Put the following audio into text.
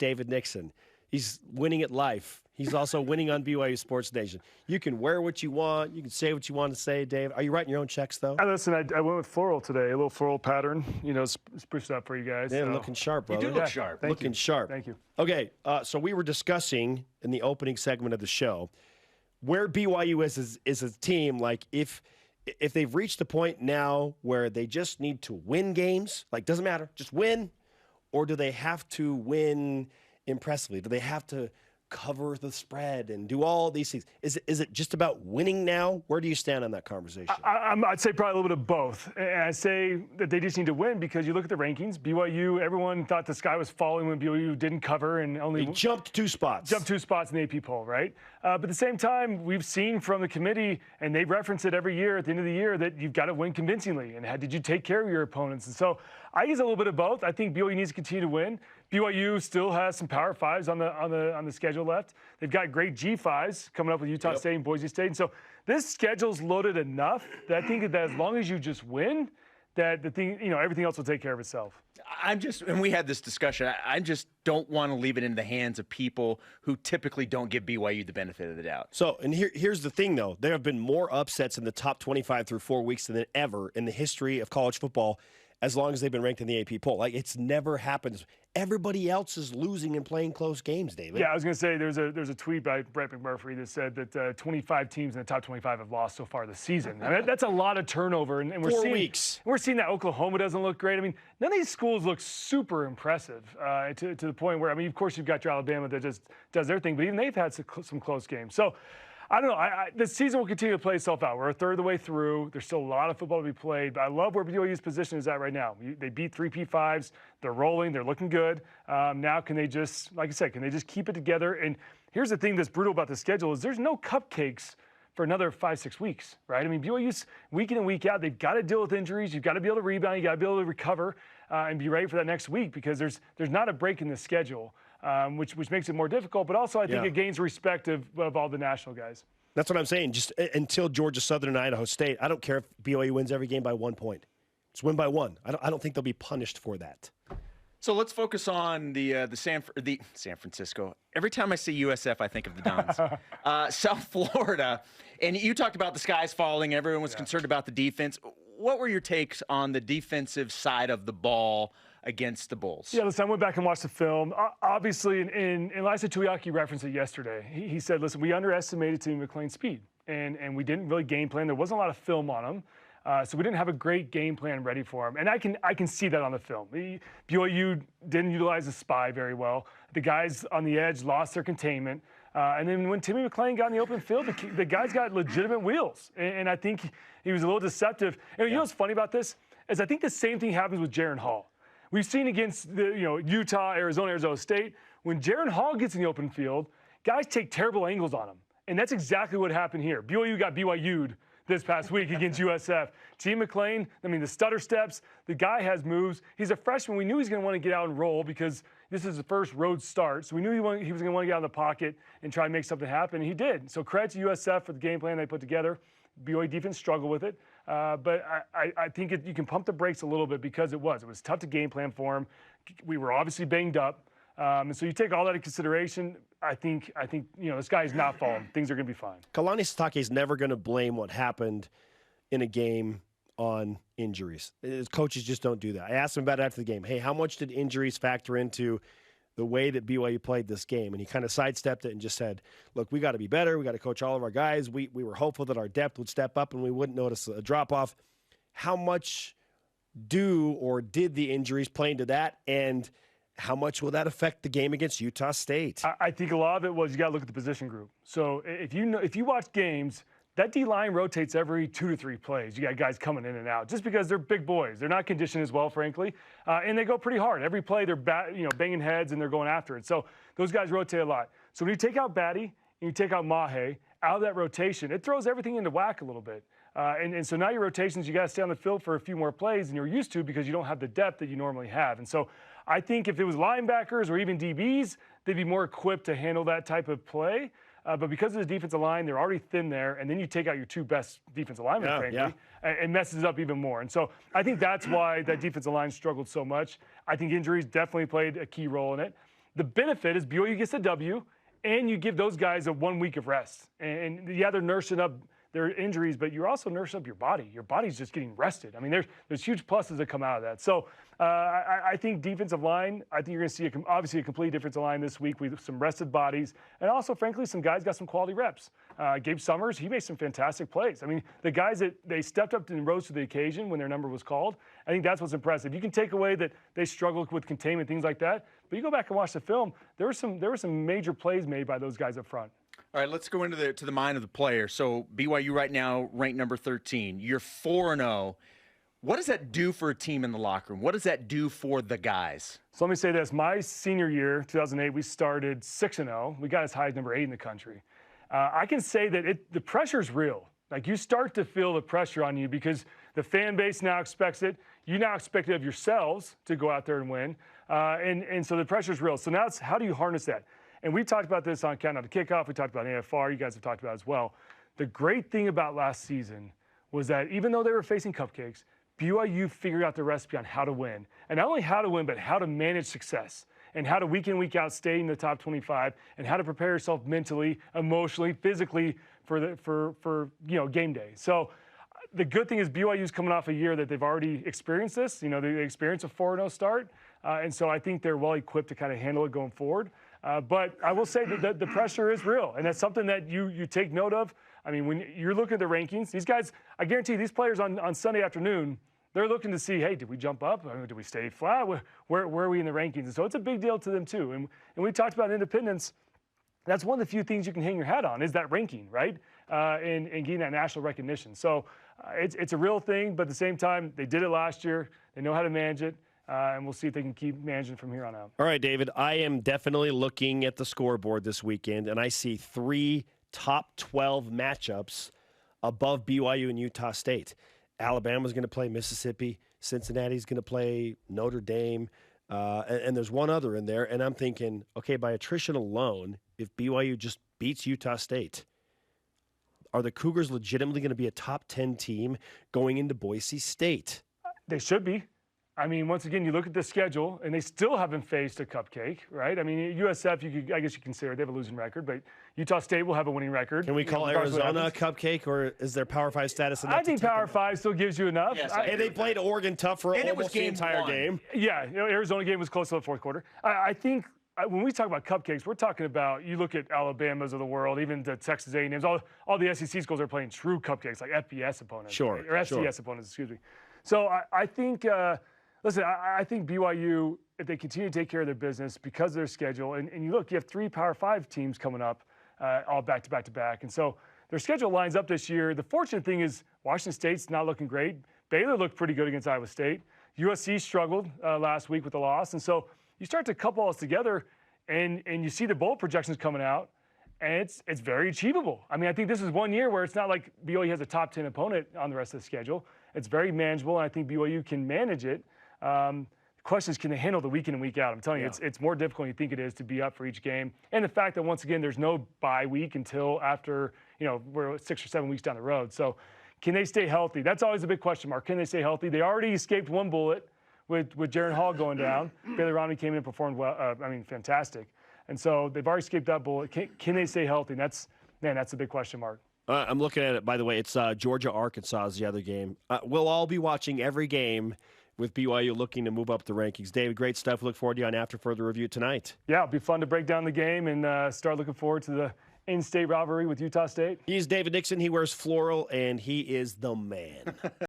David Nixon. He's winning at life. He's also winning on BYU Sports Nation. You can wear what you want. You can say what you want to say, Dave. Are you writing your own checks, though? Listen, I went with floral today, a little floral pattern, spruced up for you guys. Yeah, so. Looking sharp, brother. You do look sharp. Looking sharp. Thank you. Okay, so we were discussing in the opening segment of the show where BYU is a team, like if they've reached the point now where they just need to win games, like doesn't matter, just win, or do they have to win impressively? Do they have to cover the spread and do all these things? Is it just about winning now? Where do you stand on that conversation? I'd say probably a little bit of both. And I say that they just need to win because you look at the rankings. BYU, everyone thought the sky was falling when BYU didn't cover and only jumped 2 spots. Jumped 2 spots in the AP poll, right? But at the same time, we've seen from the committee, and they reference it every year at the end of the year, that you've got to win convincingly. And did you take care of your opponents? And so I use a little bit of both. I think BYU needs to continue to win. BYU still has some Power 5s on the schedule left. They've got great G5s coming up with Utah State and Boise State. And so this schedule's loaded enough that I think that as long as you just win, that the thing, everything else will take care of itself. And we had this discussion, I just don't want to leave it in the hands of people who typically don't give BYU the benefit of the doubt. So, and here's the thing, though. There have been more upsets in the top 25 through 4 weeks than ever in the history of college football, as long as they've been ranked in the AP poll. Like, it's never happened. Everybody else is losing and playing close games, David. Yeah, I was going to say there's a tweet by Brett McMurphy that said that 25 teams in the top 25 have lost so far this season. I mean, that's a lot of turnover. And we're 4 seeing, weeks. We're seeing that Oklahoma doesn't look great. I mean, none of these schools look super impressive to the point where, I mean, of course, you've got your Alabama that just does their thing, but even they've had some close games. So, I don't know. The season will continue to play itself out. We're a third of the way through. There's still a lot of football to be played. But I love where BYU's position is at right now. They beat 3 P5s. They're rolling. They're looking good. Now, can they just, like I said, can they just keep it together? And here's the thing that's brutal about the schedule is there's no cupcakes for another 5-6 weeks, right? I mean, BYU's week in and week out, they've got to deal with injuries. You've got to be able to rebound. You've got to be able to recover and be ready for that next week because there's not a break in the schedule, which makes it more difficult. But also, I think it gains respect of all the national guys. That's what I'm saying. Just until Georgia Southern and Idaho State, I don't care if BYU wins every game by 1 point. Just win by 1. I don't think they'll be punished for that. So let's focus on the San Francisco. Every time I see USF, I think of the Dons. South Florida, and you talked about the skies falling. Everyone was concerned about the defense. What were your takes on the defensive side of the ball against the Bulls? Yeah, listen, I went back and watched the film. Obviously, and Elisa Tuiaki referenced it yesterday. He said, listen, we underestimated Timmy McClain's speed, and we didn't really game plan. There wasn't a lot of film on him, so we didn't have a great game plan ready for him. And I can see that on the film. BYU didn't utilize the spy very well. The guys on the edge lost their containment. And then when Timmy McClain got in the open field, the guys got legitimate wheels. And I think he was a little deceptive. And you know what's funny about this is I think the same thing happens with Jaron Hall. We've seen against Utah, Arizona State, when Jaron Hall gets in the open field, guys take terrible angles on him. And that's exactly what happened here. BYU got BYU'd this past week against USF. T. McClain, I mean, the stutter steps, the guy has moves. He's a freshman. We knew he was going to want to get out and roll because this is the first road start. So we knew he was going to want to get out of the pocket and try and make something happen, and he did. So credit to USF for the game plan they put together. BYU defense struggled with it. But I think you can pump the brakes a little bit because it was tough to game plan for him. We were obviously banged up. And so you take all that into consideration, I think this guy is not falling. Things are going to be fine. Kalani Sitake is never going to blame what happened in a game on injuries. His coaches just don't do that. I asked him about it after the game. Hey, how much did injuries factor into the way that BYU played this game? And he kind of sidestepped it and just said, look, we got to be better. We got to coach all of our guys. We were hopeful that our depth would step up and we wouldn't notice a drop-off. How much did the injuries play into that? And how much will that affect the game against Utah State? I think a lot of it was you got to look at the position group. So if you watch games, that D-line rotates every 2 to 3 plays. You got guys coming in and out just because they're big boys. They're not conditioned as well, frankly, and they go pretty hard. Every play they're banging heads and they're going after it. So those guys rotate a lot. So when you take out Batty and you take out Mahe out of that rotation, it throws everything into whack a little bit. And so now your rotations, you got to stay on the field for a few more plays than you're used to because you don't have the depth that you normally have. And so I think if it was linebackers or even DBs, they'd be more equipped to handle that type of play. But because of the defensive line, they're already thin there, and then you take out your 2 best defensive linemen, frankly, and messes it up even more. And so I think that's why that defensive line struggled so much. I think injuries definitely played a key role in it. the benefit is BYU gets a W, and you give those guys a 1 week of rest. And yeah, they're nursing up their injuries, but you're also nursing up your body. Your body's just getting rested. I mean, there's huge pluses that come out of that. So I think defensive line, I think you're going to see obviously a complete defensive line this week with some rested bodies. And also, frankly, some guys got some quality reps. Gabe Summers, he made some fantastic plays. I mean, the guys that they stepped up and rose to the occasion when their number was called, I think that's what's impressive. You can take away that they struggled with containment, things like that, but you go back and watch the film, there were some major plays made by those guys up front. All right, let's go into the mind of the player. So BYU right now ranked number 13. You're 4-0. What does that do for a team in the locker room? What does that do for the guys? So let me say this. My senior year, 2008, we started 6-0. We got as high as number 8 in the country. I can say that the pressure's real. Like, you start to feel the pressure on you because the fan base now expects it. You now expect it of yourselves to go out there and win. And so the pressure's real. So now it's how do you harness that? And we talked about this on Countdown to Kickoff. We talked about AFR. You guys have talked about it as well. The great thing about last season was that even though they were facing cupcakes, BYU figured out the recipe on how to win. And not only how to win, but how to manage success and how to week in, week out stay in the top 25 and how to prepare yourself mentally, emotionally, physically for game day. So the good thing is BYU's coming off a year that they've already experienced this. They experienced a 4-0 start. And so I think they're well equipped to kind of handle it going forward. But I will say that the pressure is real, and that's something that you take note of. I mean, when you're looking at the rankings, these guys, I guarantee these players on Sunday afternoon, they're looking to see, hey, did we jump up? Did we stay flat? Where are we in the rankings? And so it's a big deal to them too. And we talked about independence. That's one of the few things you can hang your hat on is that ranking, right? And getting that national recognition. So it's a real thing, but at the same time, they did it last year. They know how to manage it. And we'll see if they can keep managing from here on out. All right, David, I am definitely looking at the scoreboard this weekend, and I see 3 top 12 matchups above BYU and Utah State. Alabama's going to play Mississippi. Cincinnati's going to play Notre Dame. And there's one other in there, and I'm thinking, okay, by attrition alone, if BYU just beats Utah State, are the Cougars legitimately going to be a top 10 team going into Boise State? They should be. I mean, once again, you look at the schedule, and they still haven't faced a cupcake, right? I mean, USF, I guess you can consider they have a losing record, but Utah State will have a winning record. Can we call Arizona a cupcake, or is their Power 5 status enough? I think Power 5 still gives you enough. Yes, and they played Oregon tough for almost the entire game. Yeah, Arizona game was close to the fourth quarter. I think when we talk about cupcakes, we're talking about, you look at Alabama's of the world, even the Texas A&M's, all the SEC schools are playing true cupcakes, like FBS opponents. Sure. Right? Or FCS opponents, excuse me. So I think... Listen, I think BYU, if they continue to take care of their business because of their schedule, and you look, you have 3 Power 5 teams coming up all back to back. And so their schedule lines up this year. The fortunate thing is Washington State's not looking great. Baylor looked pretty good against Iowa State. USC struggled last week with the loss. And so you start to couple all this together, and you see the bowl projections coming out, and it's very achievable. I mean, I think this is one year where it's not like BYU has a top 10 opponent on the rest of the schedule. It's very manageable, and I think BYU can manage it. The question is, can they handle the week in and week out? I'm telling you, it's more difficult than you think it is to be up for each game. And the fact that, once again, there's no bye week until after, we're 6 or 7 weeks down the road. So can they stay healthy? That's always a big question mark. Can they stay healthy? They already escaped one bullet with Jaron Hall going down. Bailey Romney came in and performed well. Fantastic. And so they've already escaped that bullet. Can they stay healthy? And that's a big question mark. I'm looking at it, by the way. It's Georgia-Arkansas is the other game. We'll all be watching every game with BYU looking to move up the rankings. David, great stuff. Look forward to you on After Further Review tonight. Yeah, it'll be fun to break down the game and start looking forward to the in-state rivalry with Utah State. He's David Nixon. He wears floral, and he is the man.